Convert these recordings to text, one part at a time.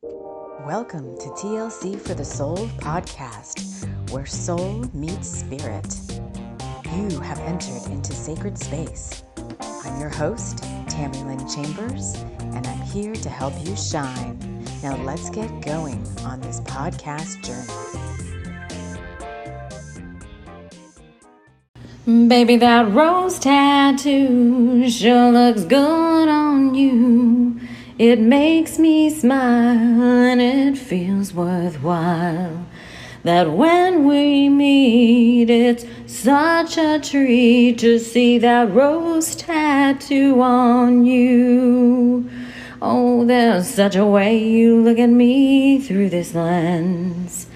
Welcome to TLC for the Soul podcast, where soul meets spirit. You have entered into sacred space. I'm your host, TAMI Chambers, and I'm here to help you shine. Now let's get going on this podcast journey. Baby, that rose tattoo sure looks good on you. It makes me smile and it feels worthwhile. That when we meet, it's such a treat to see that rose tattoo on you. Oh, there's such a way you look at me through this lens.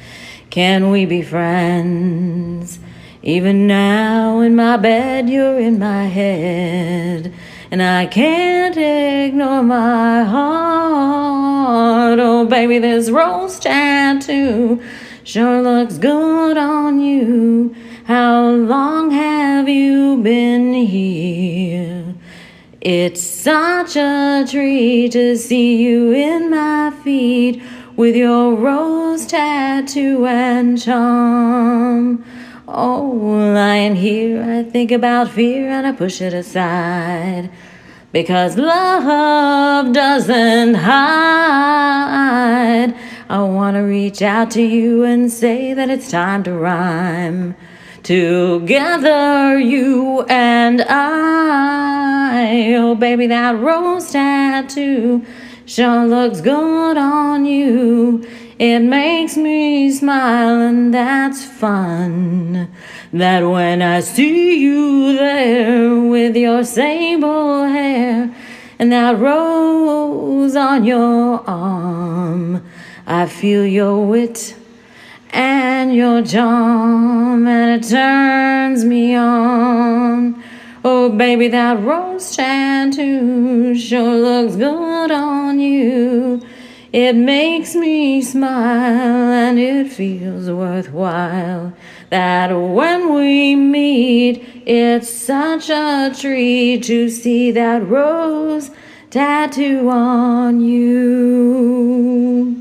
Can we be friends? Even now in my bed, you're in my head, and I can't ignore my heart. Oh, baby, this rose tattoo sure looks good on you. How long have you been here? It's such a treat to see you in my feet with your rose tattoo and charm. Oh, lying here, I think about fear and I push it aside. Because love doesn't hide. I want to reach out to you and say that it's time to rhyme. Together, you and I. Oh, baby, that rose tattoo sure looks good on you. It makes me smile and that's fun. That when I see you there with your sable hair and that rose on your arm, I feel your wit and your charm, and it turns me on. Oh, baby, that rose tattoo sure looks good on you. It makes me smile and it feels worthwhile. That when we meet, it's such a treat to see that rose tattoo on you.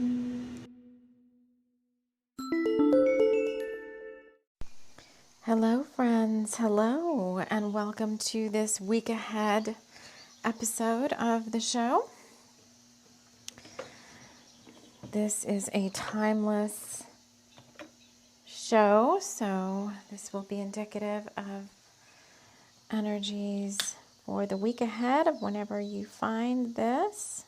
Hello, friends. Hello, and welcome to this week ahead episode of the show. This is a timeless show, so this will be indicative of energies for the week ahead of whenever you find this.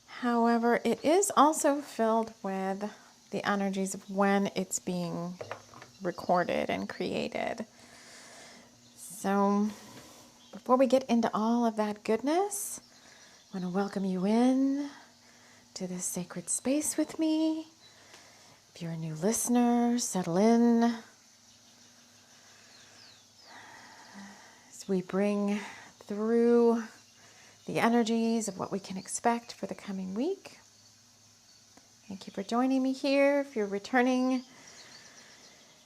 However, it is also filled with the energies of when it's being recorded and created. So before we get into all of that goodness, I want to welcome you in to this sacred space with me. If you're a new listener, settle in as we bring through the energies of what we can expect for the coming week. Thank you for joining me here. If you're returning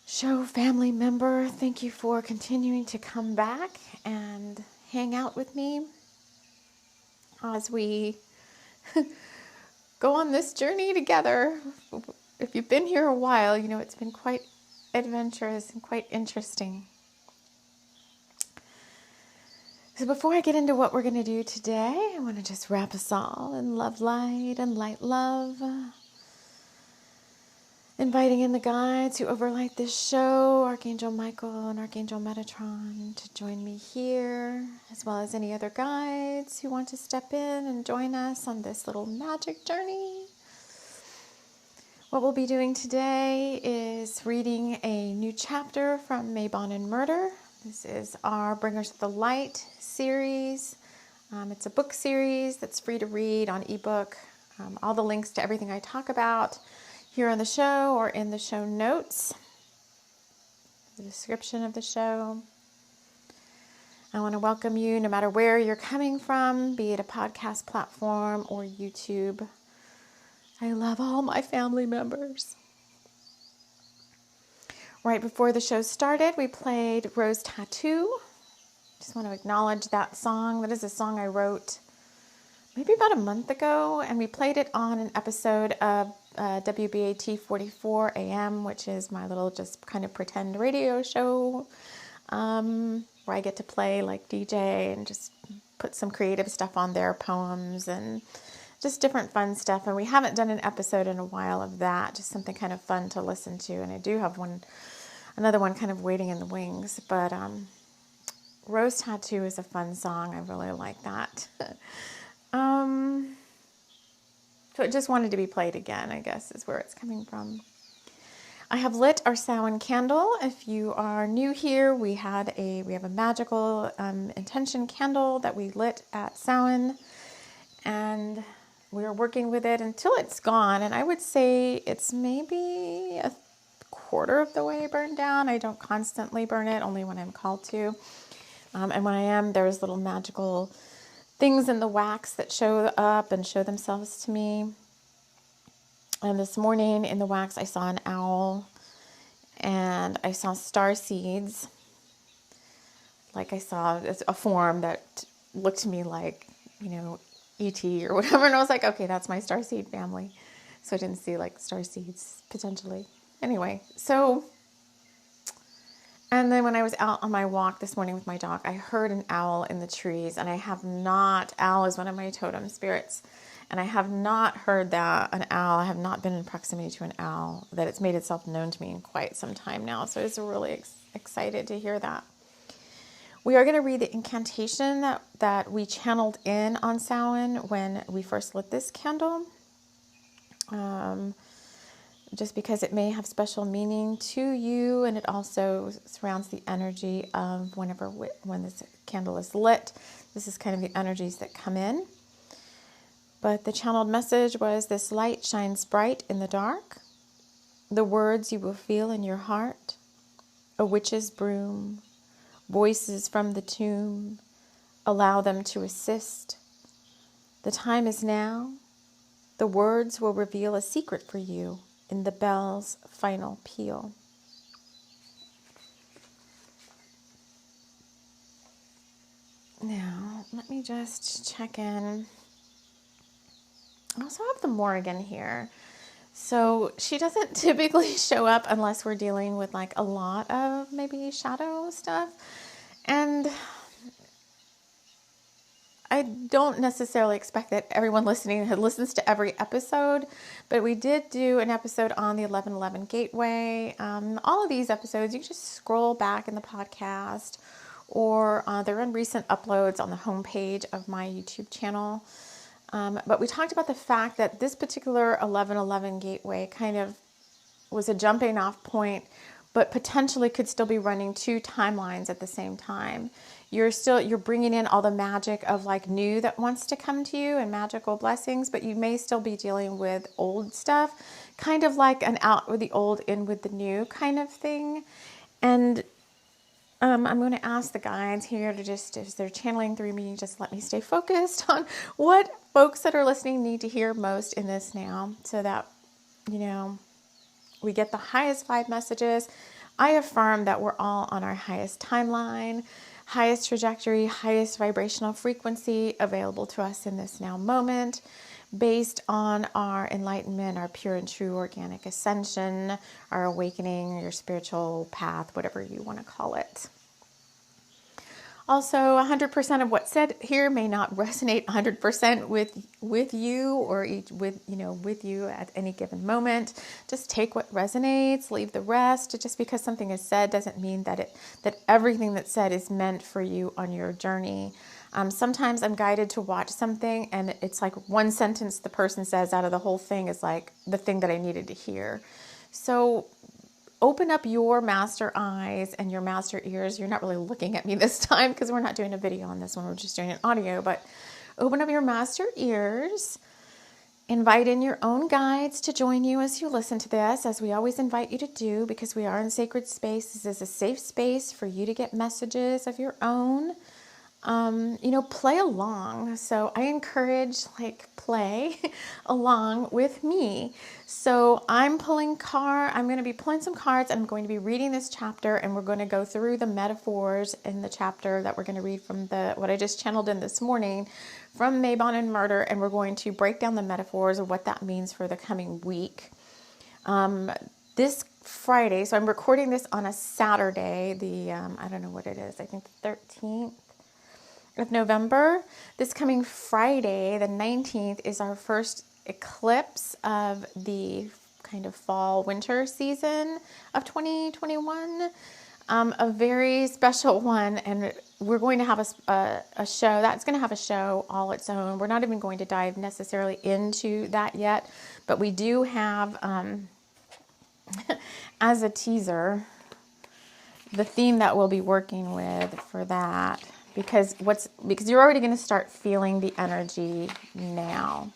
show family member, thank you for continuing to come back and hang out with me as we go on this journey together. If you've been here a while, you know it's been quite adventurous and quite interesting. So before I get into what we're going to do today, I want to just wrap us all in love light and light love. Inviting in the guides who overlight this show, Archangel Michael and Archangel Metatron, to join me here, as well as any other guides who want to step in and join us on this little magic journey. What we'll be doing today is reading a new chapter from Mabon and Murder. This is our Bringers of the Light series. It's a book series that's free to read on ebook. All the links to everything I talk about here on the show or in the show notes, the description of the show. I want to welcome you no matter where you're coming from, be it a podcast platform or YouTube. I love all my family members. Right before the show started, we played Rose Tattoo. Just want to acknowledge that song. That is a song I wrote maybe about a month ago, and we played it on an episode of WBAT 44 AM, which is my little just kind of pretend radio show, where I get to play like DJ and just put some creative stuff on there, poems and just different fun stuff. And we haven't done an episode in a while of that, just something kind of fun to listen to. And I do have another one kind of waiting in the wings, but Rose Tattoo is a fun song. I really like that. So it just wanted to be played again, I guess, is where it's coming from. I have lit our Samhain candle. If you are new here, we have a magical intention candle that we lit at Samhain, and we're working with it until it's gone. And I would say it's maybe a quarter of the way burned down. I don't constantly burn it, only when I'm called to. And when I am, there's little magical things in the wax that show up and show themselves to me. And this morning in the wax, I saw an owl and I saw star seeds. Like I saw a form that looked to me like, E.T. or whatever. And I was like, okay, that's my starseed family. So I didn't see like star seeds potentially. Anyway, and then when I was out on my walk this morning with my dog, I heard an owl in the trees, and owl is one of my totem spirits, and I have not heard an owl. I have not been in proximity to an owl that it's made itself known to me in quite some time now. So I was really excited to hear that. We are going to read the incantation that we channeled in on Samhain when we first lit this candle. Just because it may have special meaning to you, and it also surrounds the energy of when this candle is lit. This is kind of the energies that come in. But the channeled message was, this light shines bright in the dark. The words you will feel in your heart. A witch's broom. Voices from the tomb. Allow them to assist. The time is now. The words will reveal a secret for you in the bell's final peal. Now, let me just check in. I also have the Morrigan here. So she doesn't typically show up unless we're dealing with like a lot of maybe shadow stuff. And I don't necessarily expect that everyone listening listens to every episode, but we did do an episode on the 1111 Gateway. All of these episodes, you can just scroll back in the podcast, or they're in recent uploads on the homepage of my YouTube channel. But we talked about the fact that this particular 1111 Gateway kind of was a jumping off point, but potentially could still be running two timelines at the same time. You're bringing in all the magic of like new that wants to come to you and magical blessings, but you may still be dealing with old stuff, kind of like an out with the old, in with the new kind of thing. And I'm going to ask the guides here to just, as they're channeling through me, just let me stay focused on what folks that are listening need to hear most in this now, so that, we get the highest vibe messages. I affirm that we're all on our highest timeline, highest trajectory, highest vibrational frequency available to us in this now moment, based on our enlightenment, our pure and true organic ascension, our awakening, your spiritual path, whatever you want to call it. Also, 100% of what's said here may not resonate 100% with you, or with you at any given moment. Just take what resonates, leave the rest. Just because something is said doesn't mean that everything that's said is meant for you on your journey. Sometimes I'm guided to watch something, and it's like one sentence the person says out of the whole thing is like the thing that I needed to hear. So open up your master eyes and your master ears. You're not really looking at me this time because we're not doing a video on this one. We're just doing an audio, but open up your master ears. Invite in your own guides to join you as you listen to this, as we always invite you to do, because we are in sacred space. This is a safe space for you to get messages of your own. play along. So I encourage play along with me. So I'm going to be pulling some cards, and I'm going to be reading this chapter, and we're going to go through the metaphors in the chapter that we're going to read from what I just channeled in this morning from Mabon and Murder, and we're going to break down the metaphors of what that means for the coming week. This Friday, so I'm recording this on a Saturday, I don't know what it is, I think the 13th of November. This coming Friday, the 19th, is our first eclipse of the kind of fall winter season of 2021. A very special one, and we're going to have a show that's going to have a show all its own. We're not even going to dive necessarily into that yet, but we do have as a teaser the theme that we'll be working with for that, because you're already going to start feeling the energy now.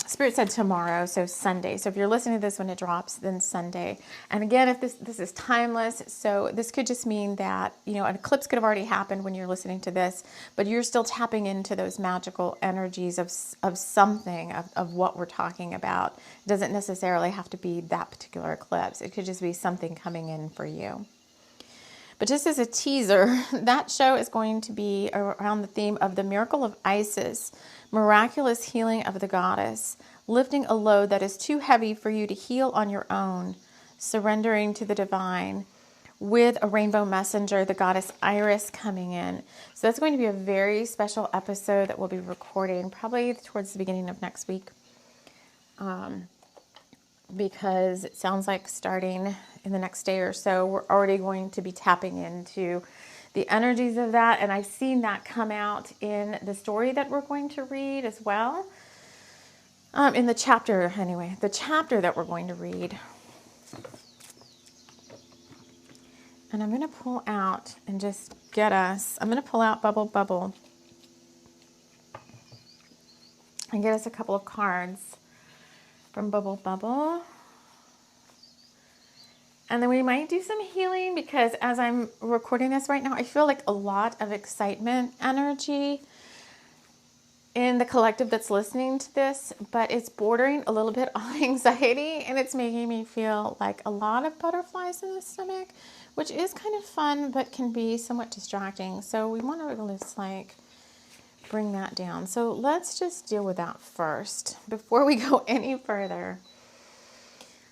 Spirit said tomorrow, so Sunday. So if you're listening to this when it drops, then Sunday. And again, if this is timeless, so this could just mean that, an eclipse could have already happened when you're listening to this, but you're still tapping into those magical energies of something, of what we're talking about. It doesn't necessarily have to be that particular eclipse. It could just be something coming in for you. But just as a teaser, that show is going to be around the theme of the miracle of Isis, miraculous healing of the goddess, lifting a load that is too heavy for you to heal on your own, surrendering to the divine, with a rainbow messenger, the goddess Iris, coming in. So that's going to be a very special episode that we'll be recording probably towards the beginning of next week. Because it sounds like starting in the next day or so, we're already going to be tapping into the energies of that. And I've seen that come out in the story that we're going to read as well. In the chapter that we're going to read. And I'm going to pull out and just I'm going to pull out Bubble and get us a couple of cards from Bubble. And then we might do some healing, because as I'm recording this right now, I feel like a lot of excitement energy in the collective that's listening to this, but it's bordering a little bit on anxiety, and it's making me feel like a lot of butterflies in the stomach, which is kind of fun, but can be somewhat distracting. So we want to just bring that down. So let's just deal with that first before we go any further.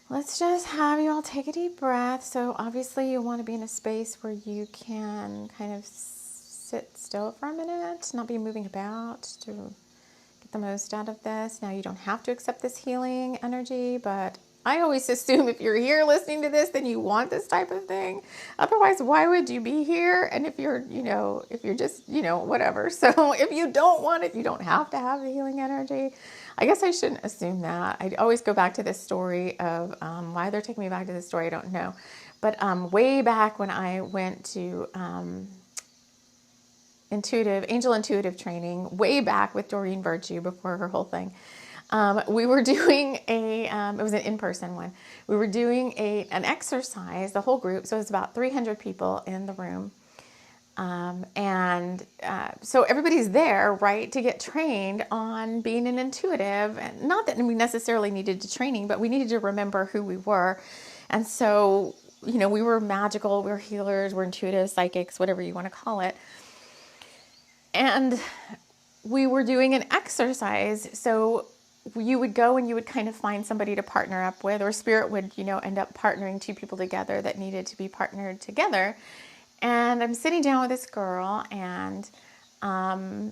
Let's just have you all take a deep breath. So obviously you want to be in a space where you can kind of sit still for a minute, not be moving about, to get the most out of this. Now, you don't have to accept this healing energy, but I always assume if you're here listening to this, then you want this type of thing. Otherwise, why would you be here? And if you're just, whatever. So if you don't want it, you don't have to have the healing energy. I guess I shouldn't assume that. I always go back to this story of why they're taking me back to this story, I don't know. But way back when I went to angel intuitive training, way back with Doreen Virtue before her whole thing. We were doing it was an in-person one. We were doing an exercise, the whole group. So it was about 300 people in the room. So everybody's there, right, to get trained on being an intuitive. And not that we necessarily needed to training, but we needed to remember who we were. And so, we were magical, we were healers, we're intuitive, psychics, whatever you want to call it. And we were doing an exercise. So you would go and you would kind of find somebody to partner up with, or spirit would, end up partnering two people together that needed to be partnered together. And I'm sitting down with this girl, and, I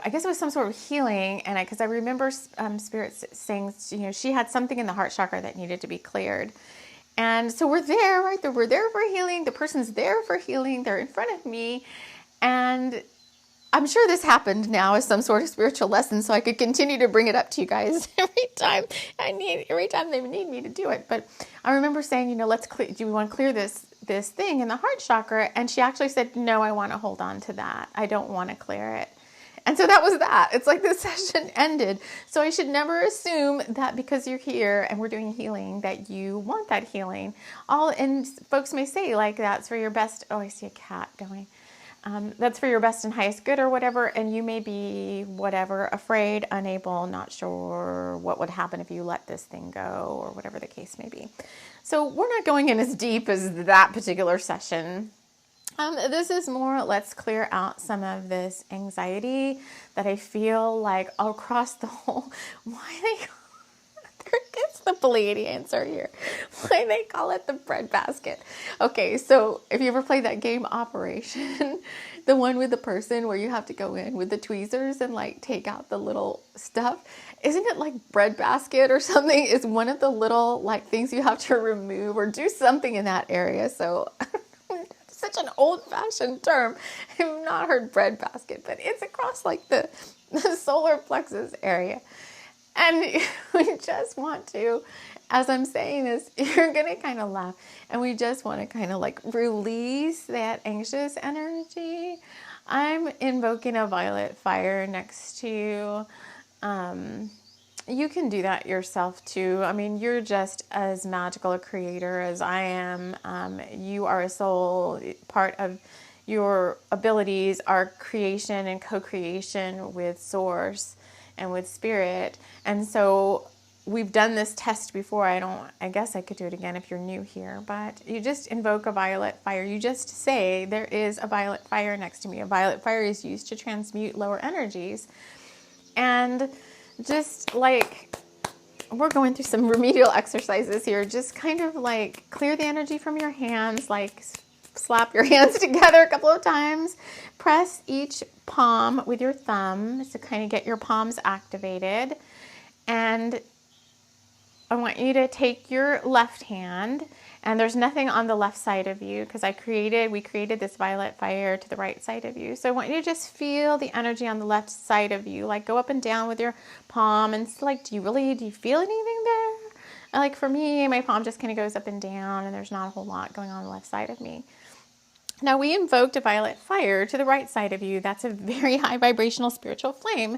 guess it was some sort of healing. And because I remember spirit saying, she had something in the heart chakra that needed to be cleared. And so we're there, right? We're there for healing. The person's there for healing. They're in front of me. And I'm sure this happened now as some sort of spiritual lesson, so I could continue to bring it up to you guys every time they need me to do it. But I remember saying, do we want to clear this thing in the heart chakra? And she actually said, no, I want to hold on to that. I don't want to clear it. And so that was that. It's like the session ended. So I should never assume that because you're here and we're doing healing that you want that healing. And folks may say like that's for your best. Oh, I see a cat going. That's for your best and highest good or whatever. And you may be whatever, afraid, unable, not sure what would happen if you let this thing go or whatever the case may be. So we're not going in as deep as that particular session. This is more, let's clear out some of this anxiety that I feel like across the whole, it's the Pleiadian answer here. Why they call it the breadbasket. Okay, so if you ever played that game Operation, the one with the person where you have to go in with the tweezers and like take out the little stuff, isn't it like breadbasket or something? Is one of the little like things you have to remove or do something in that area. So such an old-fashioned term. I've not heard breadbasket, but it's across like the solar plexus area. And we just want to, as I'm saying this, you're going to kind of laugh. And we just want to kind of like release that anxious energy. I'm invoking a violet fire next to you. You can do that yourself too. I mean, you're just as magical a creator as I am. You are a soul. Part of your abilities are creation and co-creation with source and with spirit. And so we've done this test before. I guess I could do it again if you're new here, but you just invoke a violet fire. You just say there is a violet fire next to me. A violet fire is used to transmute lower energies. And just like we're going through some remedial exercises here, just kind of like clear the energy from your hands, like slap your hands together a couple of times, press each palm with your thumb to kind of get your palms activated. And I want you to take your left hand, and there's nothing on the left side of you because we created this violet fire to the right side of you. So I want you to just feel the energy on the left side of you, like go up and down with your palm, and it's like, do you feel anything there? Like for me, my palm just kind of goes up and down, and there's not a whole lot going on the left side of me. Now we invoked a violet fire to the right side of you. That's a very high vibrational spiritual flame.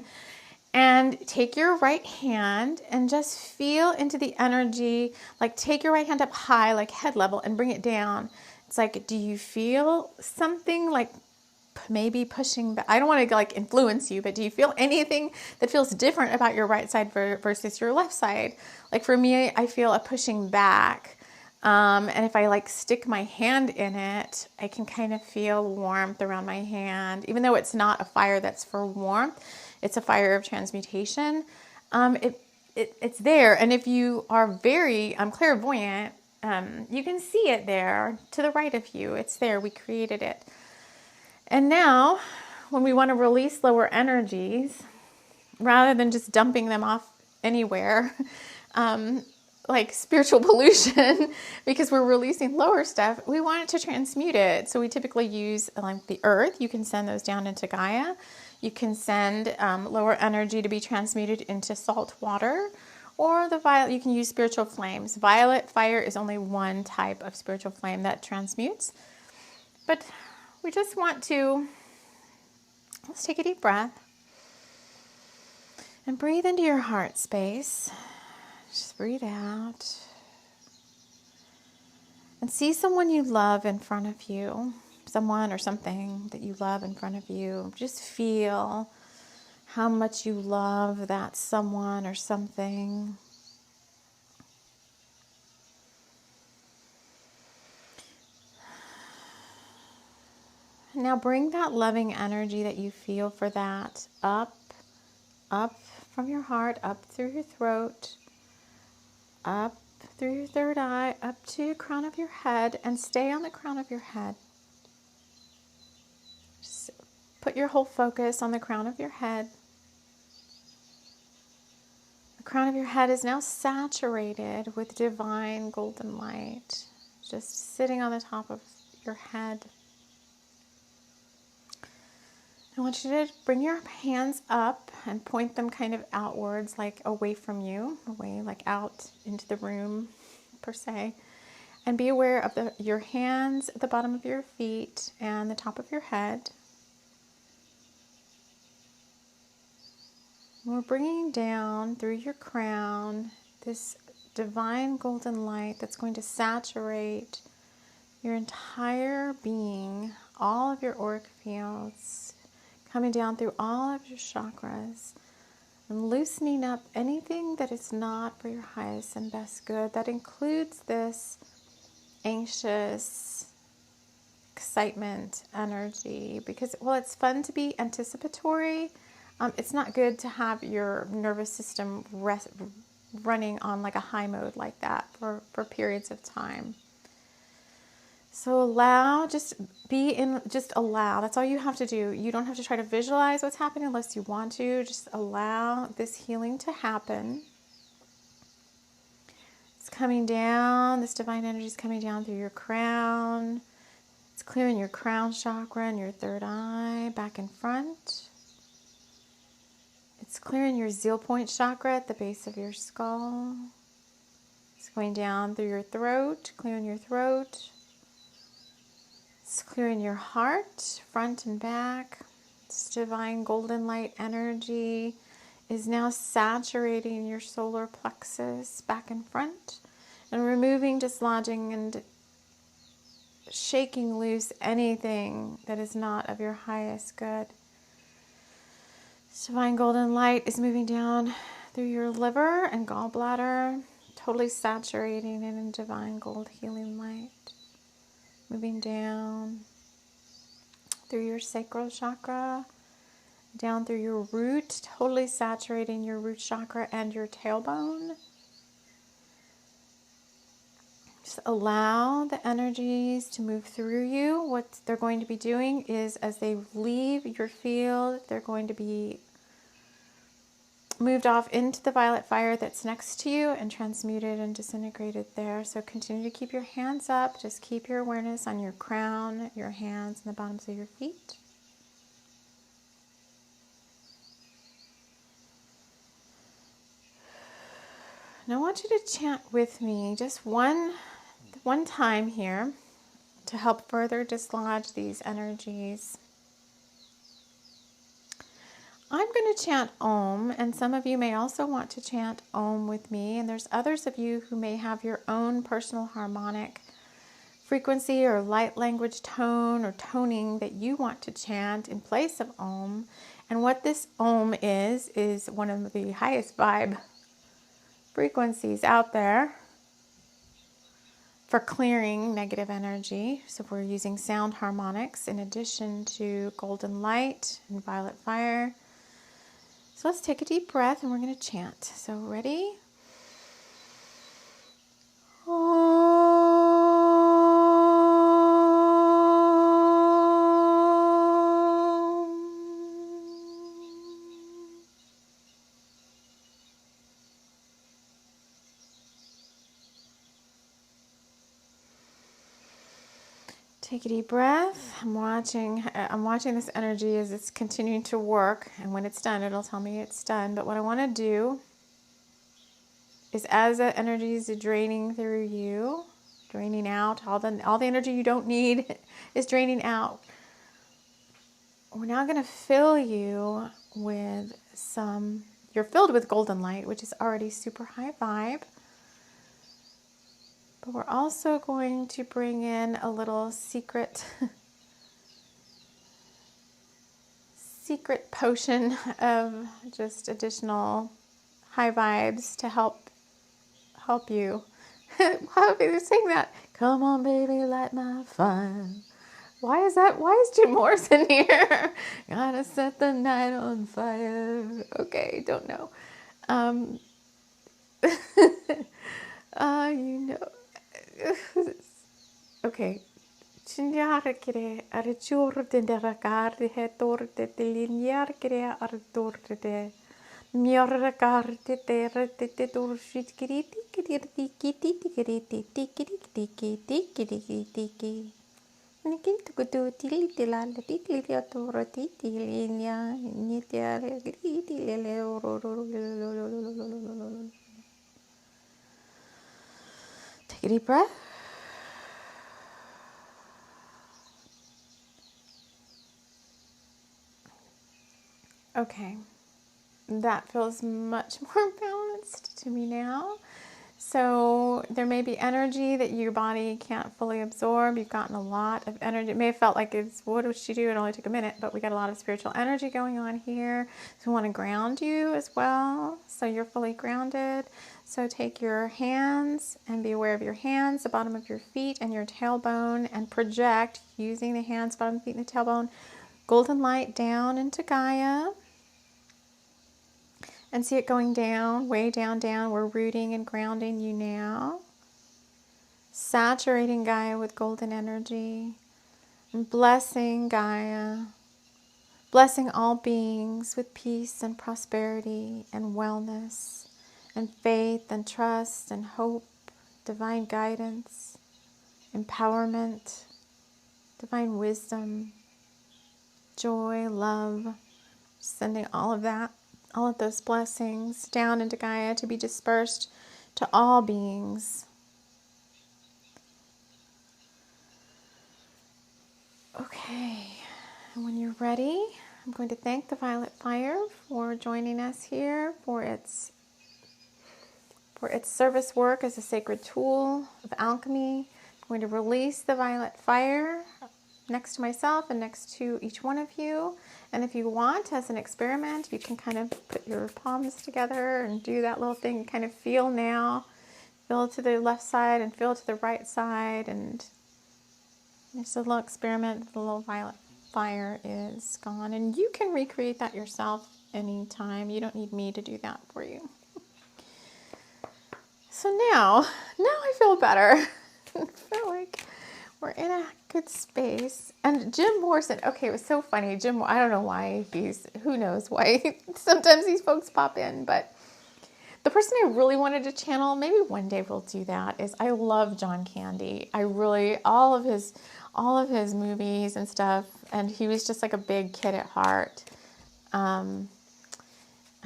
And take your right hand and just feel into the energy, like take your right hand up high, like head level, and bring it down. It's like, do you feel something like maybe pushing back? I don't want to like influence you, but do you feel anything that feels different about your right side versus your left side? Like for me, I feel a pushing back. And if I like stick my hand in it, I can kind of feel warmth around my hand, even though it's not a fire that's for warmth. It's a fire of transmutation. It's there. And if you are very clairvoyant, you can see it there to the right of you. It's there. We created it. And now when we want to release lower energies, rather than just dumping them off anywhere, like spiritual pollution, because we're releasing lower stuff, we want it to transmute it. So we typically use like the earth. You can send those down into Gaia. You can send lower energy to be transmuted into salt water, or you can use spiritual flames. Violet fire is only one type of spiritual flame that transmutes. But we just want to, let's take a deep breath and breathe into your heart space. Just breathe out. And see someone you love in front of you. Someone or something that you love in front of you. Just feel how much you love that someone or something. Now bring that loving energy that you feel for that up from your heart, up through your throat, up through your third eye, up to the crown of your head, and stay on the crown of your head. Just put your whole focus on the crown of your head. The crown of your head is now saturated with divine golden light, just sitting on the top of your head. I want you to bring your hands up and point them kind of outwards, like away from you, away, like out into the room, per se. And be aware of your hands at the bottom of your feet and the top of your head. We're bringing down through your crown this divine golden light that's going to saturate your entire being, all of your auric fields, coming down through all of your chakras and loosening up anything that is not for your highest and best good. That includes this anxious excitement energy, because while it's fun to be anticipatory, it's not good to have your nervous system running on like a high mode like that for periods of time. So allow, just allow. That's all you have to do. You don't have to try to visualize what's happening unless you want to. Just allow this healing to happen. It's coming down. This divine energy is coming down through your crown. It's clearing your crown chakra and your third eye back and front. It's clearing your zeal point chakra at the base of your skull. It's going down through your throat, clearing your throat. It's clearing your heart, front and back. This divine golden light energy is now saturating your solar plexus back and front and removing, dislodging, and shaking loose anything that is not of your highest good. This divine golden light is moving down through your liver and gallbladder, totally saturating it in divine gold healing light. Moving down through your sacral chakra, down through your root, totally saturating your root chakra and your tailbone. Just allow the energies to move through you. What they're going to be doing is, as they leave your field, they're going to be moved off into the violet fire that's next to you and transmuted and disintegrated there. So continue to keep your hands up. Just keep your awareness on your crown, your hands, and the bottoms of your feet. Now I want you to chant with me just one time here to help further dislodge these energies. I'm going to chant Om, and some of you may also want to chant Om with me, and there's others of you who may have your own personal harmonic frequency or light language tone or toning that you want to chant in place of Om. And what this Om is one of the highest vibe frequencies out there for clearing negative energy. So we're using sound harmonics in addition to golden light and violet fire. So let's take a deep breath and we're going to chant. So ready? Take a deep breath. I'm watching this energy as it's continuing to work, and when it's done, it'll tell me it's done. But what I want to do is, as the energy is draining through you, draining out, all the energy you don't need is draining out. We're now going to fill you with you're filled with golden light, which is already super high vibe. But we're also going to bring in a little secret potion of just additional high vibes to help you. Why are they saying that? Come on, baby, light my fire. Why is that? Why is Jim Morrison here? Gotta set the night on fire. Okay, don't know. You know. Okay. Chinjar kire archur de rakar de hetor de linear kire artur de miorrakar de terre de torshit kiriti kiriti kititi kiriti tikiti tikiti tikiti tiki nikit kutu tili tilal tili ator titi linia nitia kiriti lele Take a deep breath. Okay. that feels much more balanced to me now. So there may be energy that your body can't fully absorb. You've gotten a lot of energy. It may have felt like it's, what did she do? It only took a minute, but we got a lot of spiritual energy going on here. So we want to ground you as well, so you're fully grounded. So take your hands and be aware of your hands, the bottom of your feet and your tailbone, and project using the hands, bottom of the feet and the tailbone, golden light down into Gaia. And see it going down, way down, down. We're rooting and grounding you now. Saturating Gaia with golden energy. And blessing Gaia. Blessing all beings with peace and prosperity and wellness and faith and trust and hope, divine guidance, empowerment, divine wisdom, joy, love. Sending all of that, all of those blessings down into Gaia to be dispersed to all beings. Okay, and when you're ready, I'm going to thank the Violet Fire for joining us here for its service work as a sacred tool of alchemy. I'm going to release the Violet Fire next to myself and next to each one of you. And if you want, as an experiment, you can kind of put your palms together and do that little thing. Kind of feel now. Feel to the left side and feel to the right side. And it's a little experiment. The little violet fire is gone. And you can recreate that yourself anytime. You don't need me to do that for you. So now I feel better. I feel like we're in a good space. And Jim Morrison, okay, it was so funny. Jim, I don't know why who knows why sometimes these folks pop in, but the person I really wanted to channel, maybe one day we'll do that, is I love John Candy. I really, all of his movies and stuff, and he was just like a big kid at heart.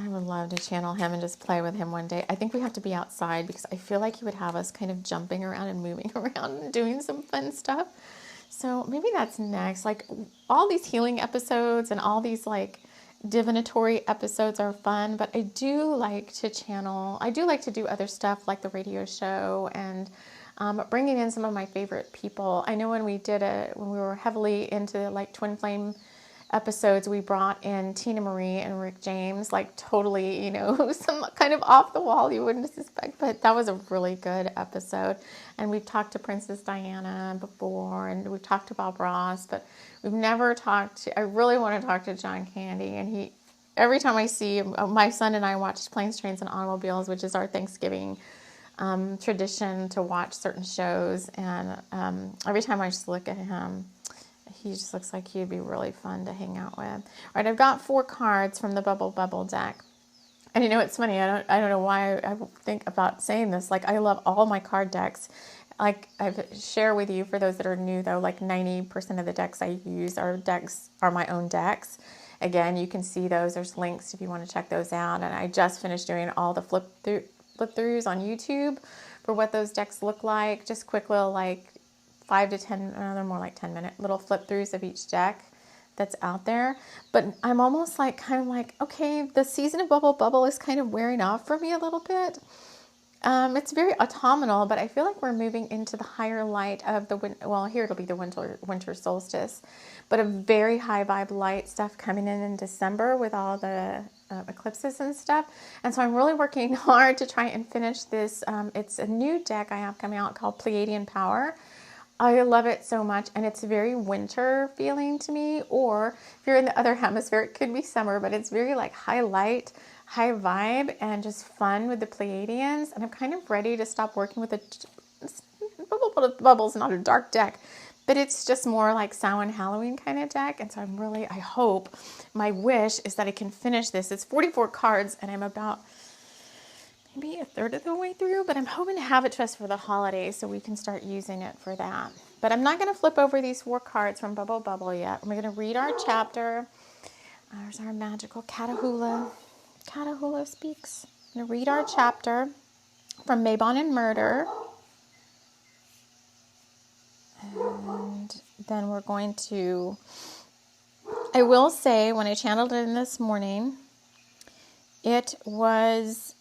I would love to channel him and just play with him one day. I think we have to be outside because I feel like he would have us kind of jumping around and moving around and doing some fun stuff. So maybe that's next. Like all these healing episodes and all these like divinatory episodes are fun, but I do like to channel. I do like to do other stuff like the radio show and bringing in some of my favorite people. I know when we were heavily into like twin flame episodes, we brought in Tina Marie and Rick James, like totally, some kind of off the wall you wouldn't suspect, but that was a really good episode. And we've talked to Princess Diana before, and we've talked to Bob Ross, but we've never I really want to talk to John Candy, and every time I see him, my son and I watch Planes, Trains, and Automobiles, which is our Thanksgiving tradition to watch certain shows, and every time I just look at him, he just looks like he'd be really fun to hang out with. All right, I've got 4 cards from the Bubble deck. And it's funny, I don't know why I think about saying this. Like, I love all my card decks. Like, I've shared with you, for those that are new, though, like 90% of the decks I use are my own decks. Again, you can see those. There's links if you want to check those out. And I just finished doing all the flip throughs on YouTube for what those decks look like. Just quick little, like, 5 to 10, they're more like 10-minute little flip throughs of each deck that's out there. But I'm almost kind of like, okay, the season of Bubble is kind of wearing off for me a little bit. It's very autumnal, but I feel like we're moving into the higher light of here it'll be the winter solstice, but a very high vibe light stuff coming in December with all the eclipses and stuff. And so I'm really working hard to try and finish this. It's a new deck I have coming out called Pleiadian Power. I love it so much, and it's very winter feeling to me, or if you're in the other hemisphere, it could be summer, but it's very like high light, high vibe, and just fun with the Pleiadians. And I'm kind of ready to stop working with Bubble's not a dark deck, but it's just more like Samhain Halloween kind of deck. And so I hope, my wish is that I can finish this. It's 44 cards, and I'm about maybe a third of the way through, but I'm hoping to have it just for the holidays so we can start using it for that. But I'm not going to flip over these 4 cards from Bubble yet. We're going to read our chapter. There's our magical Catahoula. Catahoula speaks. I'm going to read our chapter from Mabon and Murder. And then we're going to, I will say, when I channeled it in this morning, it was,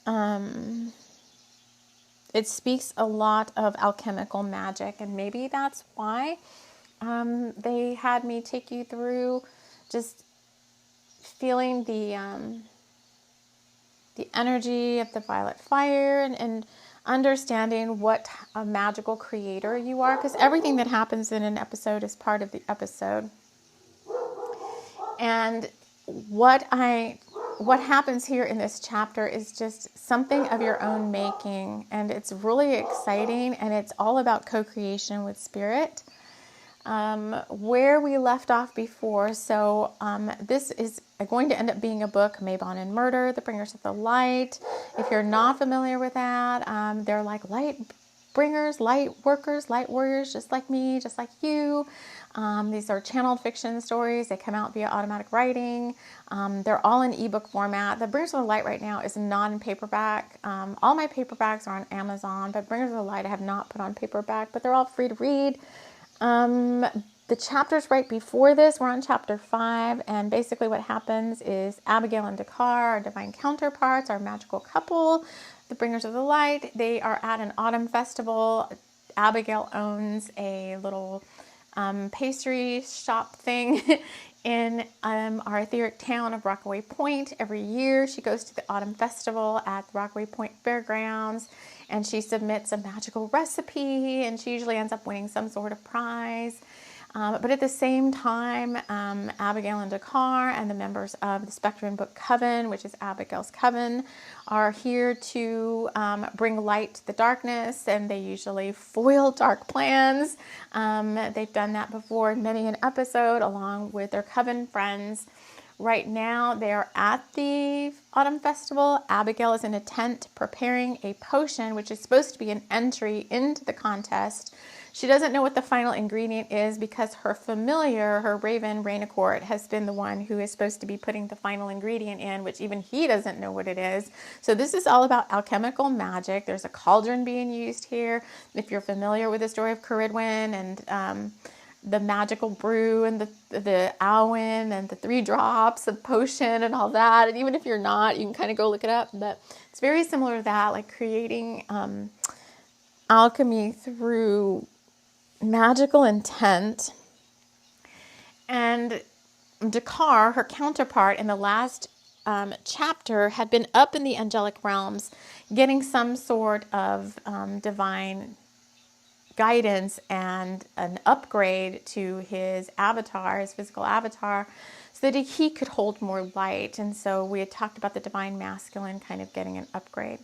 it speaks a lot of alchemical magic, and maybe that's why they had me take you through just feeling the energy of the violet fire, and understanding what a magical creator you are, because everything that happens in an episode is part of the episode. And what happens here in this chapter is just something of your own making, and it's really exciting, and it's all about co-creation with spirit. Where we left off before, so this is going to end up being a book, Mabon and Murder, The Bringers of the Light. If you're not familiar with that, they're like light bringers, light workers, light warriors, just like me, just like you. These are channeled fiction stories. They come out via automatic writing. They're all in ebook format. The Bringers of the Light right now is not in paperback. All my paperbacks are on Amazon, but Bringers of the Light I have not put on paperback, but they're all free to read. The chapters right before this, we're on chapter 5, and basically what happens is Abigail and Dakar, our divine counterparts, our magical couple, the Bringers of the Light, they are at an autumn festival. Abigail owns a little pastry shop thing in our etheric town of Rockaway Point. Every year she goes to the autumn festival at the Rockaway Point Fairgrounds, and she submits a magical recipe, and she usually ends up winning some sort of prize. But at the same time, Abigail and Dakar and the members of the Spectrum Book Coven, which is Abigail's coven, are here to bring light to the darkness, and they usually foil dark plans. They've done that before in many an episode along with their coven friends. Right now, they are at the Autumn Festival. Abigail is in a tent preparing a potion, which is supposed to be an entry into the contest. She doesn't know what the final ingredient is because her familiar, her raven, Rainicourt, has been the one who is supposed to be putting the final ingredient in, which even he doesn't know what it is. So this is all about alchemical magic. There's a cauldron being used here. If you're familiar with the story of Ceridwen and the magical brew and the Awen and the 3 drops of potion and all that. And even if you're not, you can kind of go look it up. But it's very similar to that, like creating alchemy through magical intent. And Dakar, her counterpart in the last chapter, had been up in the angelic realms getting some sort of divine guidance and an upgrade to his avatar, his physical avatar, so that he could hold more light. And so we had talked about the divine masculine kind of getting an upgrade.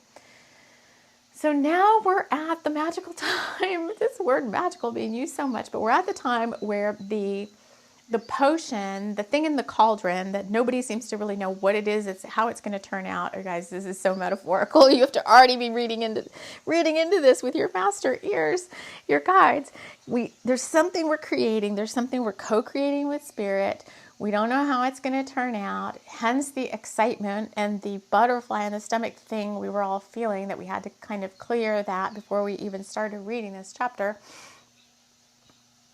So now we're at the magical time. This word magical being used so much, but we're at the time where the potion, the thing in the cauldron that nobody seems to really know what it is, it's how it's going to turn out. Oh, guys, this is so metaphorical. You have to already be reading into this with your master ears, your guides. There's something we're creating. There's something we're co-creating with spirit. We don't know how it's going to turn out. Hence the excitement and the butterfly in the stomach thing we were all feeling, that we had to kind of clear that before we even started reading this chapter.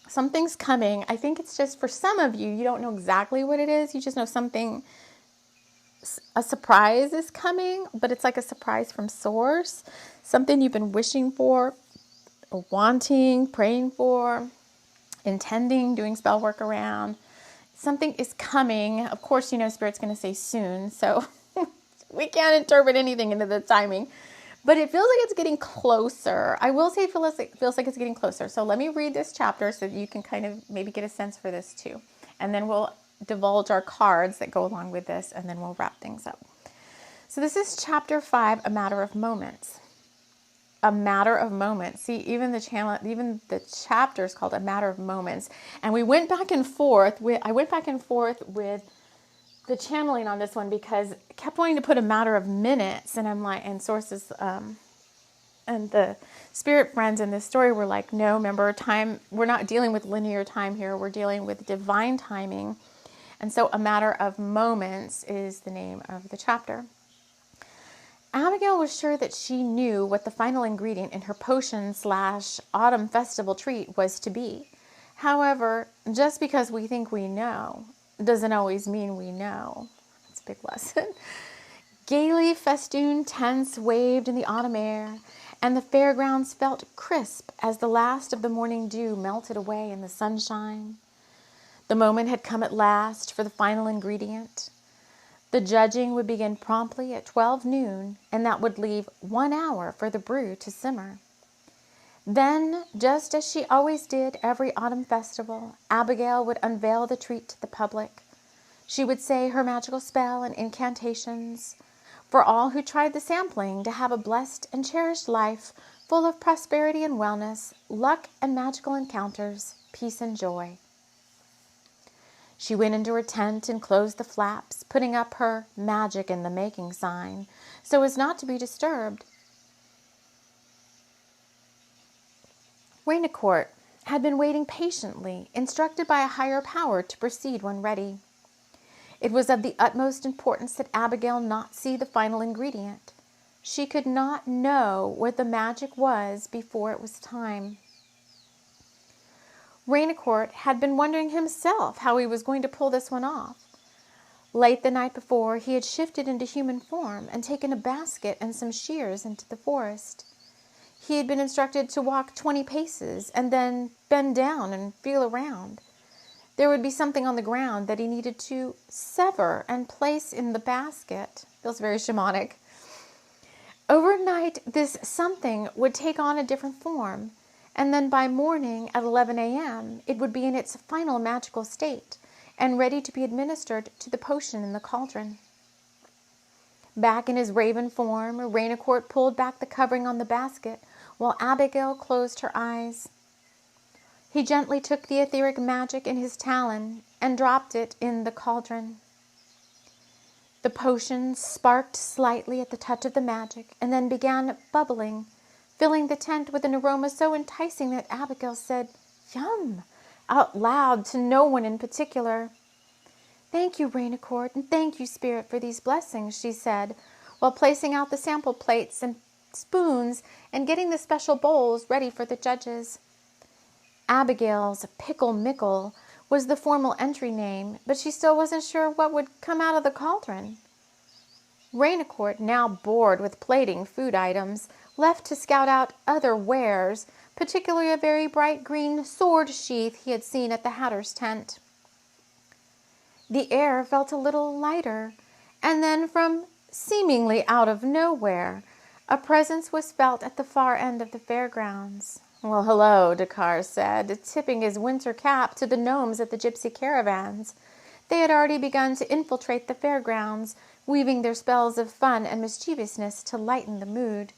Something's coming. I think it's just for some of you, you don't know exactly what it is. You just know something, a surprise is coming, but it's like a surprise from source. Something you've been wishing for, wanting, praying for, intending, doing spell work around. Something is coming. Of course, you know Spirit's going to say soon, so we can't interpret anything into the timing. But it feels like it's getting closer. I will say it feels like it's getting closer. So let me read this chapter so that you can kind of maybe get a sense for this too. And then we'll divulge our cards that go along with this, and then we'll wrap things up. So this is chapter 5, A Matter of Moments. A matter of moments. See, even the chapter is called A Matter of Moments. And I went back and forth with the channeling on this one because I kept wanting to put a matter of minutes, and I'm like, and sources and the spirit friends in this story were like, no, remember, time, we're not dealing with linear time here, we're dealing with divine timing. And so A Matter of Moments is the name of the chapter. Abigail was sure that she knew what the final ingredient in her potion/autumn festival treat was to be. However, just because we think we know doesn't always mean we know. That's a big lesson. Gaily festooned tents waved in the autumn air, and the fairgrounds felt crisp as the last of the morning dew melted away in the sunshine. The moment had come at last for the final ingredient. The judging would begin promptly at 12 noon, and that would leave 1 hour for the brew to simmer. Then, just as she always did every autumn festival, Abigail would unveil the treat to the public. She would say her magical spell and incantations for all who tried the sampling to have a blessed and cherished life full of prosperity and wellness, luck and magical encounters, peace and joy. She went into her tent and closed the flaps, putting up her magic in the making sign so as not to be disturbed. Rainicourt had been waiting patiently, instructed by a higher power to proceed when ready. It was of the utmost importance that Abigail not see the final ingredient. She could not know what the magic was before it was time. Rainicourt had been wondering himself how he was going to pull this one off. Late the night before, he had shifted into human form and taken a basket and some shears into the forest. He had been instructed to walk 20 paces and then bend down and feel around. There would be something on the ground that he needed to sever and place in the basket. Feels very shamanic. Overnight, this something would take on a different form, and then by morning at 11 a.m., it would be in its final magical state and ready to be administered to the potion in the cauldron. Back in his raven form, Rainicourt pulled back the covering on the basket while Abigail closed her eyes. He gently took the etheric magic in his talon and dropped it in the cauldron. The potion sparked slightly at the touch of the magic and then began bubbling, filling the tent with an aroma so enticing that Abigail said, "Yum," out loud to no one in particular. "Thank you, Rainicourt, and thank you, Spirit, for these blessings," she said, while placing out the sample plates and spoons and getting the special bowls ready for the judges. Abigail's Pickle Mickle was the formal entry name, but she still wasn't sure what would come out of the cauldron. Rainicourt, now bored with plating food items, left to scout out other wares, particularly a very bright green sword sheath he had seen at the hatter's tent. The air felt a little lighter, and then from seemingly out of nowhere, a presence was felt at the far end of the fairgrounds. "Well, hello," Dakar said, tipping his winter cap to the gnomes at the gypsy caravans. They had already begun to infiltrate the fairgrounds, weaving their spells of fun and mischievousness to lighten the mood.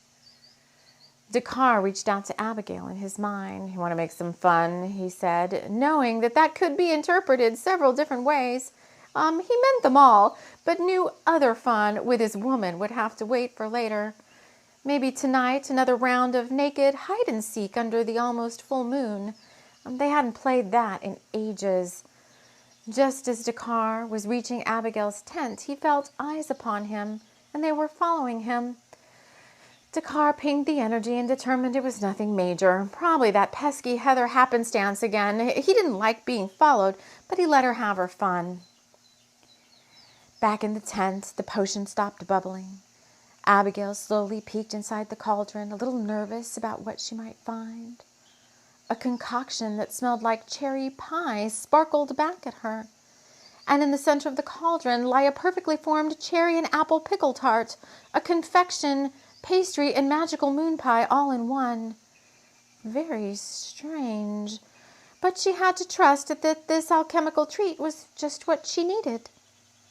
Dakar reached out to Abigail in his mind. "You want to make some fun?" he said, knowing that could be interpreted several different ways. He meant them all, but knew other fun with his woman would have to wait for later. Maybe tonight another round of naked hide-and-seek under the almost full moon. They hadn't played that in ages. Just as Dakar was reaching Abigail's tent, he felt eyes upon him, and they were following him. Dakar pinged the energy and determined it was nothing major. Probably that pesky Heather happenstance again. He didn't like being followed, but he let her have her fun. Back in the tent, the potion stopped bubbling. Abigail slowly peeked inside the cauldron, a little nervous about what she might find. A concoction that smelled like cherry pie sparkled back at her. And in the center of the cauldron lay a perfectly formed cherry and apple pickle tart, a confection, pastry, and magical moon pie all in one. Very strange. But she had to trust that this alchemical treat was just what she needed.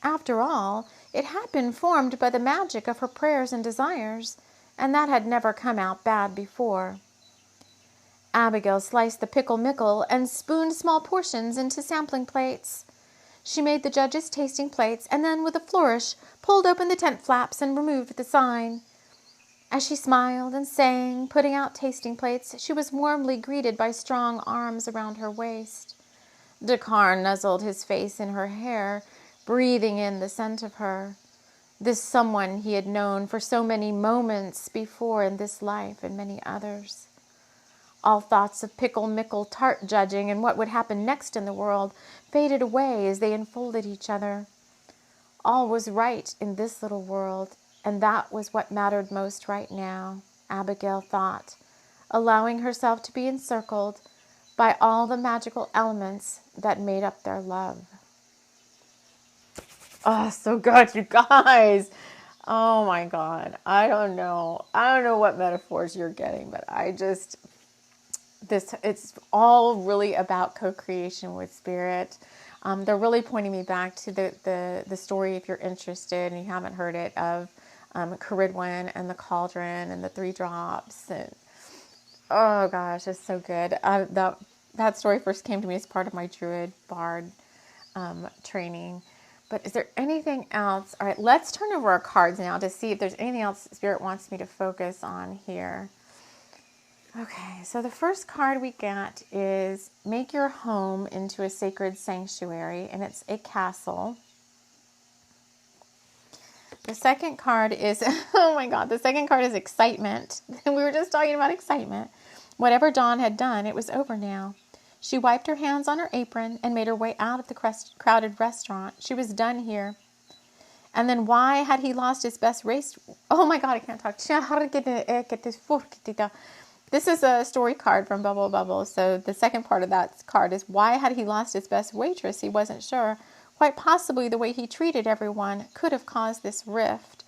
After all, it had been formed by the magic of her prayers and desires, and that had never come out bad before. Abigail sliced the pickle mickle and spooned small portions into sampling plates. She made the judges tasting plates and then, with a flourish, pulled open the tent flaps and removed the sign. As she smiled and sang, putting out tasting plates, she was warmly greeted by strong arms around her waist. Dakar nuzzled his face in her hair, breathing in the scent of her. This someone he had known for so many moments before in this life and many others. All thoughts of pickle mickle tart judging and what would happen next in the world faded away as they enfolded each other. All was right in this little world, And that was what mattered most right now, Abigail thought, allowing herself to be encircled by all the magical elements that made up their love. Oh, so good, you guys. Oh my God. I don't know what metaphors you're getting, but it's all really about co-creation with spirit. They're really pointing me back to the story, if you're interested and you haven't heard it, of Caridwen and the cauldron and the 3 drops. And oh gosh, it's so good. That story first came to me as part of my Druid Bard training. But is there anything else? All right, let's turn over our cards now to see if there's anything else Spirit wants me to focus on here. Okay, so the first card we get is make your home into a sacred sanctuary, and it's a castle. The second card is, oh my God, the second card is excitement. We were just talking about excitement. Whatever Dawn had done, it was over now. She wiped her hands on her apron and made her way out of the crowded restaurant. She was done here. And then why had he lost his best race? Oh my God, I can't talk. This is a story card from Bubble Bubble. So the second part of that card is why had he lost his best waitress? He wasn't sure. Quite possibly the way he treated everyone could have caused this rift.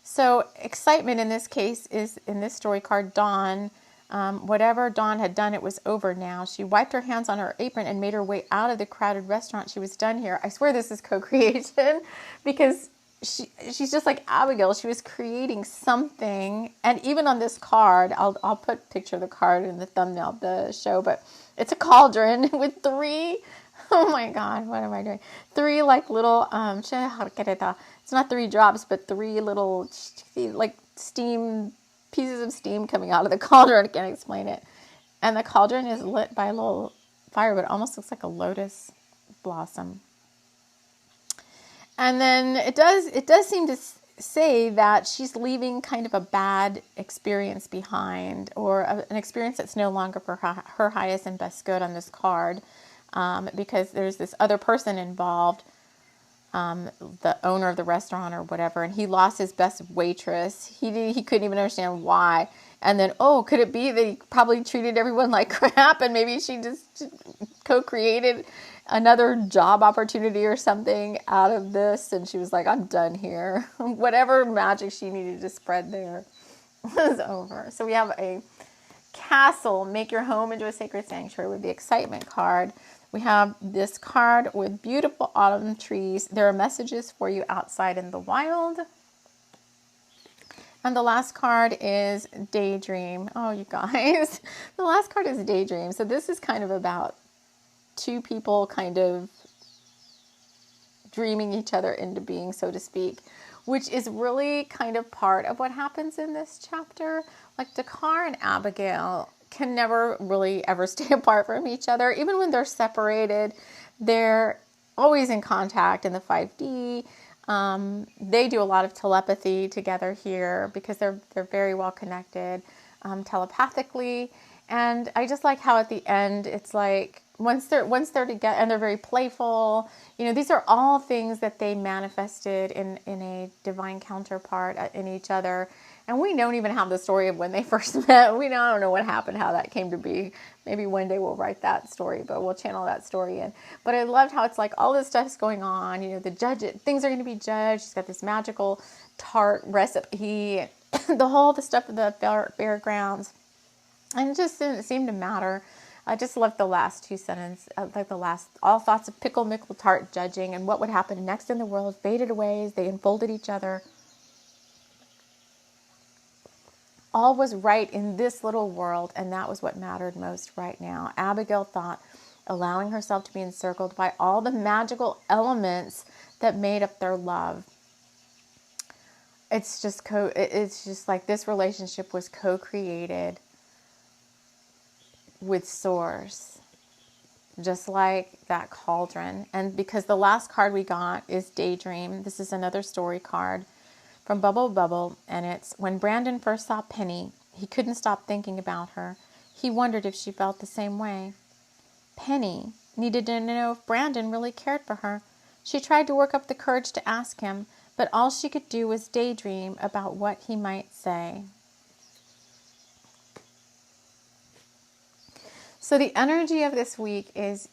So excitement in this case is, in this story card, Dawn. Whatever Dawn had done, it was over now. She wiped her hands on her apron and made her way out of the crowded restaurant. She was done here. I swear this is co-creation because she's just like Abigail. She was creating something. And even on this card, I'll put a picture of the card in the thumbnail of the show, but it's a cauldron with 3, oh my God, what am I doing? 3 like little, it's not 3 drops, but 3 little like steam pieces of steam coming out of the cauldron. I can't explain it. And the cauldron is lit by a little fire, but it almost looks like a lotus blossom. And then it does seem to say that she's leaving kind of a bad experience behind, or an experience that's no longer for her highest and best good on this card, because there's this other person involved, the owner of the restaurant or whatever, and he lost his best waitress. He couldn't even understand why. And then, could it be that he probably treated everyone like crap, and maybe she just co-created another job opportunity or something out of this, and she was like, I'm done here. Whatever magic she needed to spread there was over. So we have a castle, make your home into a sacred sanctuary, with the excitement card. We have this card with beautiful autumn trees. There are messages for you outside in the wild. And the last card is daydream. Oh, you guys. The last card is daydream. So this is kind of about 2 people kind of dreaming each other into being, so to speak, which is really kind of part of what happens in this chapter. Like Dakar and Abigail can never really ever stay apart from each other. Even when they're separated, they're always in contact in the 5D. They do a lot of telepathy together here because they're very well connected telepathically. And I just like how at the end it's like once they're together, and they're very playful. These are all things that they manifested in a divine counterpart in each other. And we don't even have the story of when they first met. I don't know what happened, how that came to be. Maybe one day we'll write that story, but we'll channel that story in. But I loved how it's like all this stuff is going on. Things are going to be judged. She's got this magical tart recipe, the stuff of the fairgrounds. And it just didn't seem to matter. I just loved the last 2 sentences, all thoughts of pickle, mickle, tart judging and what would happen next in the world faded away as they enfolded each other. All was right in this little world, and that was what mattered most right now. Abigail thought, allowing herself to be encircled by all the magical elements that made up their love. It's just like this relationship was co-created with Source, just like that cauldron. And because the last card we got is Daydream, this is another story card from Bubble Bubble, and it's when Brandon first saw Penny, he couldn't stop thinking about her. He wondered if she felt the same way. Penny needed to know if Brandon really cared for her. She tried to work up the courage to ask him, but all she could do was daydream about what he might say. So the energy of this week is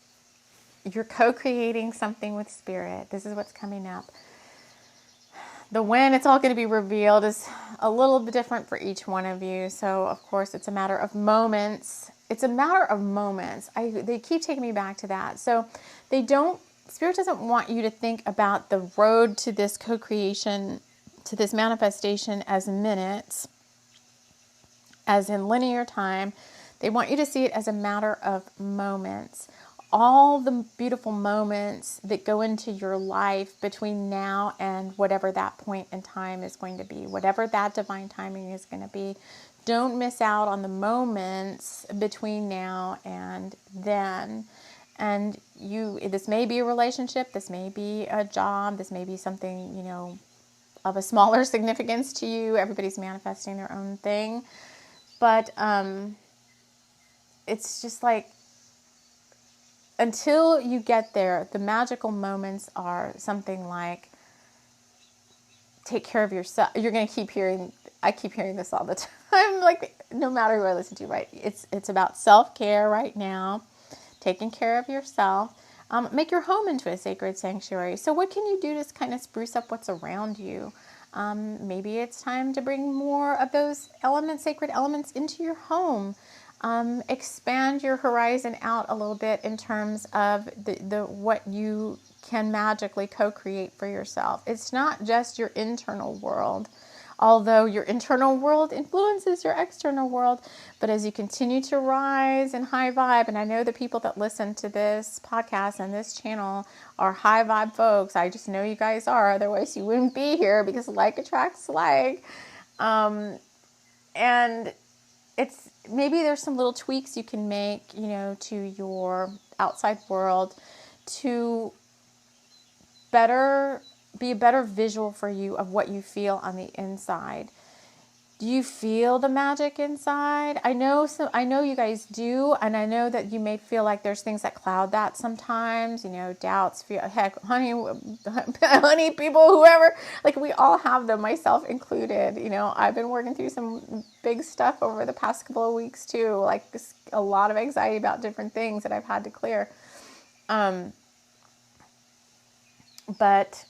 you're co-creating something with Spirit. This is what's coming up. The when it's all going to be revealed is a little bit different for each one of you. So, of course, it's a matter of moments. It's a matter of moments. They keep taking me back to that. So Spirit doesn't want you to think about the road to this co-creation, to this manifestation as minutes, as in linear time. They want you to see it as a matter of moments. All the beautiful moments that go into your life between now and whatever that point in time is going to be, whatever that divine timing is going to be. Don't miss out on the moments between now and then. And this may be a relationship, this may be a job, this may be something, of a smaller significance to you. Everybody's manifesting their own thing. But it's just like, until you get there, the magical moments are something like, take care of yourself. You're going to I keep hearing this all the time, like no matter who I listen to, right? It's about self-care right now, taking care of yourself. Make your home into a sacred sanctuary. So what can you do to kind of spruce up what's around you? Maybe it's time to bring more of those sacred elements into your home. Expand your horizon out a little bit in terms of the what you can magically co-create for yourself. It's not just your internal world, although your internal world influences your external world. But as you continue to rise in high vibe, and I know the people that listen to this podcast and this channel are high vibe folks. I just know you guys are. Otherwise, you wouldn't be here, because like attracts like. And it's maybe there's some little tweaks you can make, to your outside world to be a better visual for you of what you feel on the inside. Do you feel the magic inside? I know you guys do, and I know that you may feel like there's things that cloud that sometimes, doubts, heck, honey, people, whoever, like we all have them, myself included. I've been working through some big stuff over the past couple of weeks too, like a lot of anxiety about different things that I've had to clear. But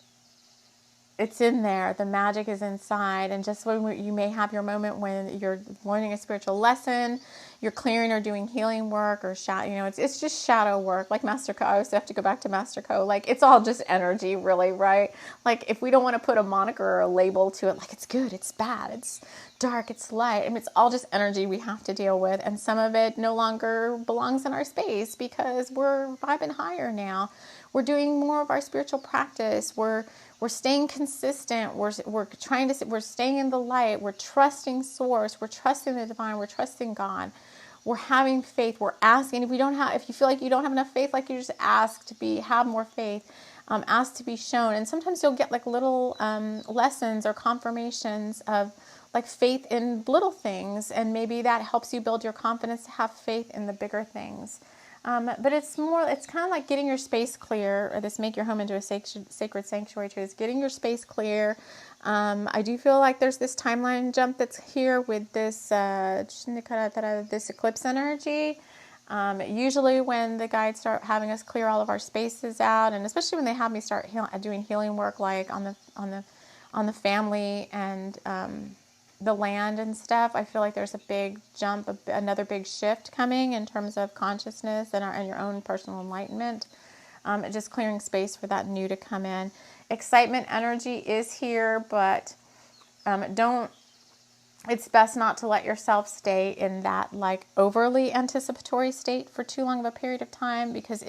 it's in there. The magic is inside. And just when you may have your moment when you're learning a spiritual lesson, you're clearing or doing healing work or it's just shadow work. Like Master Co. I always have to go back to Master Co. Like it's all just energy, really, right? Like if we don't want to put a moniker or a label to it, like it's good, it's bad, it's dark, it's light. I mean, it's all just energy we have to deal with. And some of it no longer belongs in our space because we're vibing higher now. We're doing more of our spiritual practice. We're staying consistent. We're staying in the light. We're trusting Source. We're trusting the divine. We're trusting God. We're having faith. We're asking. If you feel like you don't have enough faith, like you just ask to have more faith. Ask to be shown. And sometimes you'll get like little lessons or confirmations of like faith in little things, and maybe that helps you build your confidence to have faith in the bigger things. But it's kind of like getting your space clear, or this make your home into a sacred sanctuary too, is getting your space clear. I do feel like there's this timeline jump that's here with this eclipse energy. Usually when the guides start having us clear all of our spaces out, and especially when they have me start doing healing work, like on the family and the land and stuff, I feel like there's a big jump, another big shift coming in terms of consciousness and your own personal enlightenment. Just clearing space for that new to come in. Excitement energy is here, but it's best not to let yourself stay in that like overly anticipatory state for too long of a period of time, because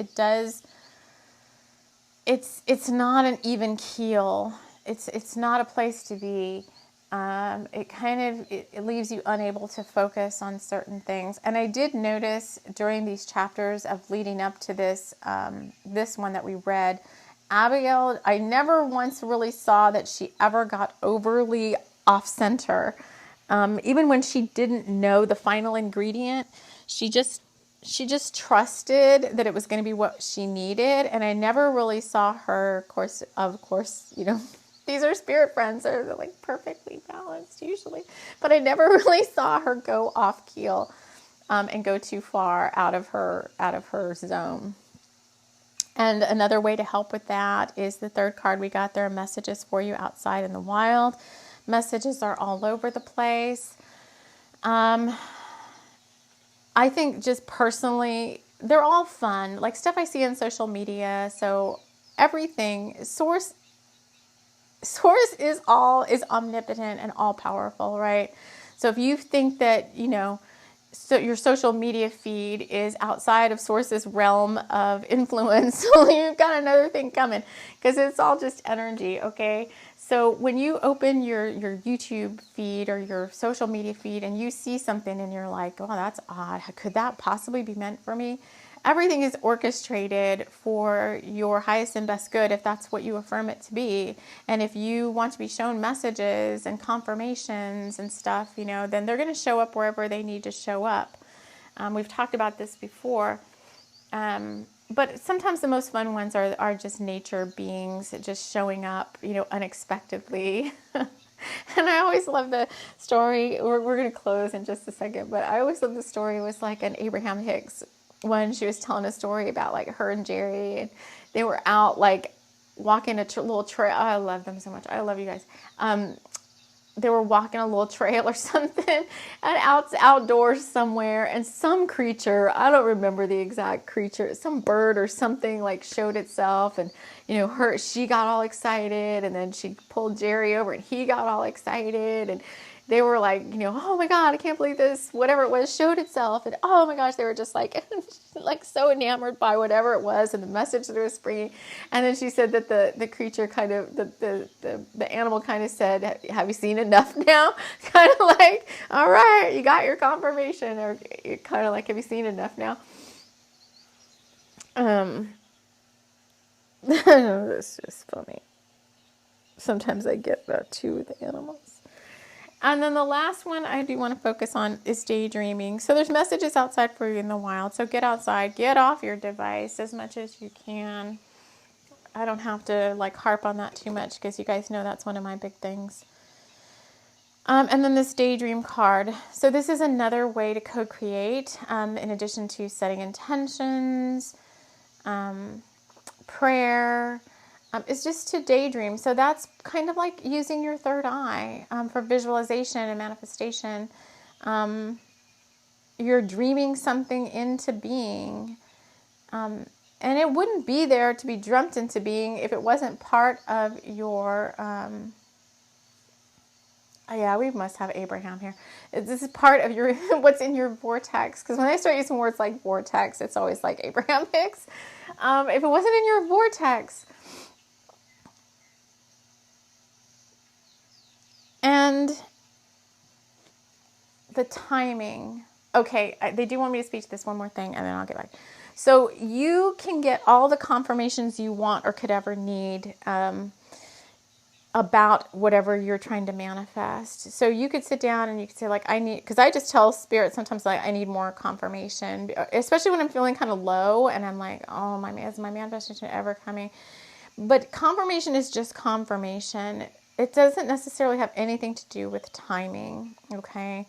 it's not an even keel. It's not a place to be. It leaves you unable to focus on certain things. And I did notice during these chapters of leading up to this one that we read, Abigail, I never once really saw that she ever got overly off center. Even when she didn't know the final ingredient, she just trusted that it was going to be what she needed. And I never really saw her, of course, These are spirit friends. They're like perfectly balanced usually. But I never really saw her go off keel and go too far out of her zone. And another way to help with that is the third card we got. There are messages for you outside in the wild. Messages are all over the place. I think just personally, they're all fun, like stuff I see on social media. So everything, Source is omnipotent and all powerful, right? So if you think that, so your social media feed is outside of Source's realm of influence, you've got another thing coming, because it's all just energy, okay? So when you open your YouTube feed or your social media feed and you see something and you're like, oh, that's odd, could that possibly be meant for me? Everything is orchestrated for your highest and best good if that's what you affirm it to be. And if you want to be shown messages and confirmations and stuff, then they're going to show up wherever they need to show up. We've talked about this before. But sometimes the most fun ones are just nature beings just showing up, unexpectedly. And I always love the story. We're going to close in just a second, but I always love the story. It was like an Abraham Hicks when she was telling a story about like her and Jerry, and they were out like walking a little trail. Oh, I love them so much. I love you guys. They were walking a little trail or something, and outdoors somewhere, and some creature, I don't remember the exact creature, some bird or something like showed itself, and she got all excited, and then she pulled Jerry over and he got all excited, and they were like, oh my God, I can't believe this, whatever it was, showed itself. And oh my gosh, they were just like, like so enamored by whatever it was and the message that it was bringing. And then she said that the creature kind of, the animal kind of said, have you seen enough now? Kind of like, all right, you got your confirmation. Or kind of like, have you seen enough now? It's just funny. Sometimes I get that too with the animals. And then the last one I do want to focus on is daydreaming. So there's messages outside for you in the wild. So get outside, get off your device as much as you can. I don't have to like harp on that too much because you guys know that's one of my big things. And then this daydream card. So this is another way to co-create, in addition to setting intentions, prayer. It's just to daydream. So that's kind of like using your third eye for visualization and manifestation. You're dreaming something into being. And it wouldn't be there to be dreamt into being if it wasn't part of your... we must have Abraham here. This is part of your what's in your vortex. Because when I start using words like vortex, it's always like Abraham Hicks. If it wasn't in your vortex... And the timing. Okay, they do want me to speak to this one more thing, and then I'll get back. So you can get all the confirmations you want or could ever need about whatever you're trying to manifest. So you could sit down and you could say, like, because I just tell Spirit sometimes, like, I need more confirmation, especially when I'm feeling kind of low, and I'm like, oh, is my manifestation ever coming? But confirmation is just confirmation. It doesn't necessarily have anything to do with timing, okay?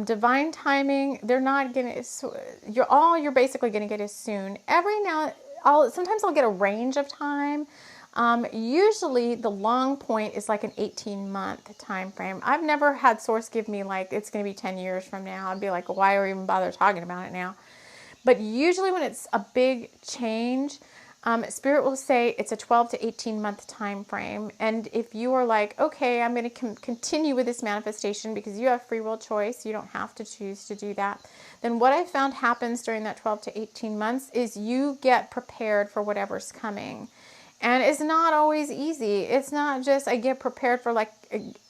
Divine timing, they're not going to, you're basically going to get is soon. Sometimes I'll get a range of time. Usually the long point is like an 18-month time frame. I've never had Source give me like, it's going to be 10 years from now. I'd be like, why are we even bother talking about it now? But usually when it's a big change, Spirit will say it's a 12 to 18 month time frame. And if you are like, okay, I'm going to continue with this manifestation because you have free will choice, you don't have to choose to do that, then what I found happens during that 12 to 18 months is you get prepared for whatever's coming. And it's not always easy. It's not just I get prepared for like,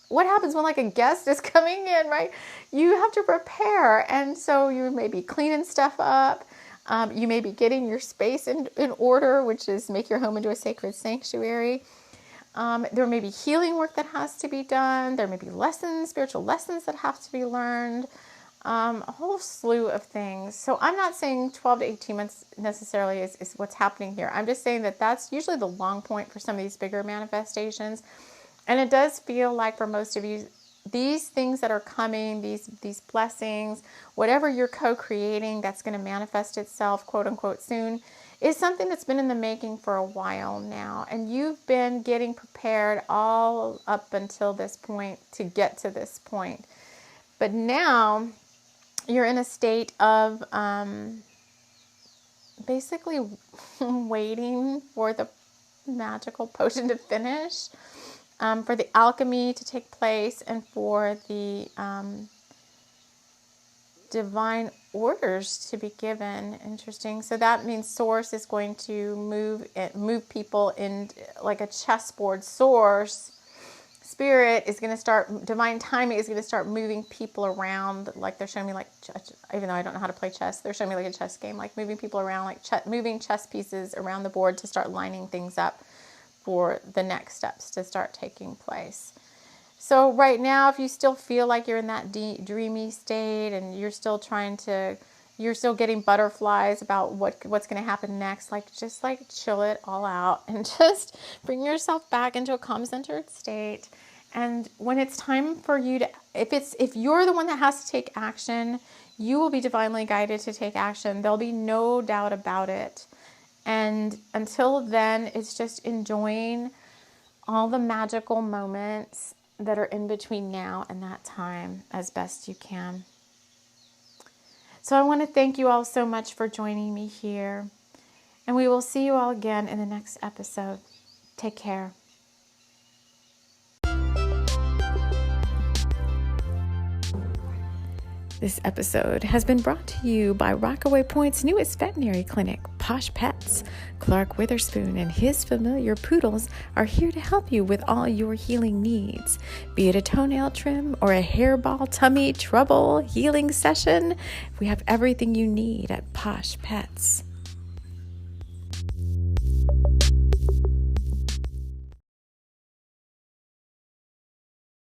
what happens when like a guest is coming in, right? You have to prepare. And so you may be cleaning stuff up. You may be getting your space in order, which is make your home into a sacred sanctuary. There may be healing work that has to be done. There may be spiritual lessons that have to be learned. A whole slew of things. So I'm not saying 12 to 18 months necessarily is what's happening here. I'm just saying that that's usually the long point for some of these bigger manifestations. And it does feel like for most of you, these things that are coming, these blessings, whatever you're co-creating that's going to manifest itself, quote unquote, soon, is something that's been in the making for a while now. And you've been getting prepared all up until this point to get to this point. But now you're in a state of basically waiting for the magical potion to finish, for the alchemy to take place, and for the divine orders to be given. Interesting. So that means Source is going to move people in like a chessboard. Source, Spirit is going to start, divine timing is going to start moving people around. Like they're showing me, like, even though I don't know how to play chess, they're showing me like a chess game, like moving people around, like moving chess pieces around the board to start lining things up for the next steps to start taking place. So right now, if you still feel like you're in that dreamy state and you're still you're still getting butterflies about what's going to happen next, just chill it all out and just bring yourself back into a calm, centered state. And when it's time for you to, if you're the one that has to take action, you will be divinely guided to take action. There'll be no doubt about it. And until then, it's just enjoying all the magical moments that are in between now and that time as best you can. So I want to thank you all so much for joining me here. And we will see you all again in the next episode. Take care. This episode has been brought to you by Rockaway Point's newest veterinary clinic, Posh Pets. Clark Witherspoon and his familiar poodles are here to help you with all your healing needs. Be it a toenail trim or a hairball tummy trouble healing session, we have everything you need at Posh Pets.